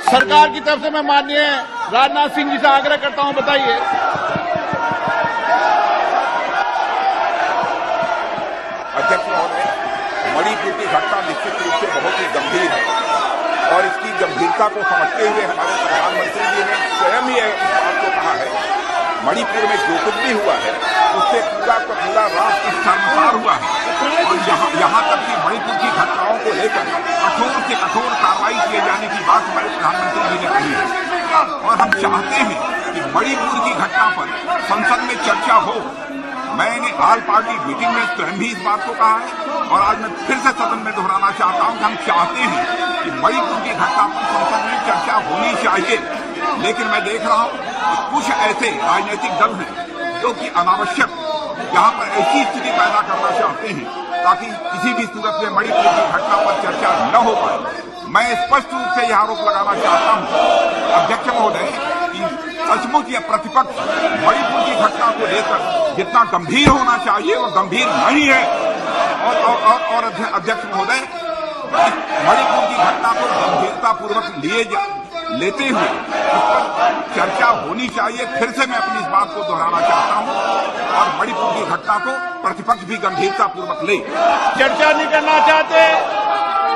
सरकार की तरफ से मैं माननीय राजनाथ सिंह जी से आग्रह करता हूं, बताइए। अध्यक्ष महोदय, मणिपुर की घटना निश्चित रूप से बहुत ही गंभीर है और इसकी गंभीरता को समझते हुए हमारे प्रधानमंत्री जी ने स्वयं ही इस बात को कहा है, मणिपुर में जो कुछ भी हुआ है उससे पूरा का पूरा राष्ट्र शर्मसार हुआ है और यहाँ तक कि मणिपुर की घटनाओं को लेकर कठोर से कठोर कार्रवाई किए जाने की बात हमारे प्रधानमंत्री जी ने कही है और हम चाहते हैं कि मणिपुर की घटना पर संसद में चर्चा हो। मैंने ऑल पार्टी मीटिंग में स्वयं भी इस बात को कहा है और आज मैं फिर से सदन में दोहराना चाहता हूं कि हम चाहते हैं कि मणिपुर की घटना पर संसद में चर्चा होनी चाहिए। लेकिन मैं देख रहा हूं कि कुछ ऐसे राजनीतिक दल हैं जो कि अनावश्यक यहां पर ऐसी स्थिति पैदा करना चाहते हैं ताकि किसी भी सूरत में मणिपुर की घटना पर चर्चा न हो पाए। मैं स्पष्ट रूप से यह आरोप लगाना चाहता हूं अध्यक्ष महोदय कि सचमुच यह प्रतिपक्ष मणिपुर की घटना को लेकर जितना गंभीर होना चाहिए वो गंभीर नहीं है और अध्यक्ष महोदय मणिपुर की घटना को गंभीरतापूर्वक लेते हुए इस पर चर्चा होनी चाहिए। फिर से मैं अपनी इस बात को दोहराना चाहता हूं और मणिपुर की घटना को प्रतिपक्ष भी गंभीरतापूर्वक ले। चर्चा नहीं करना चाहते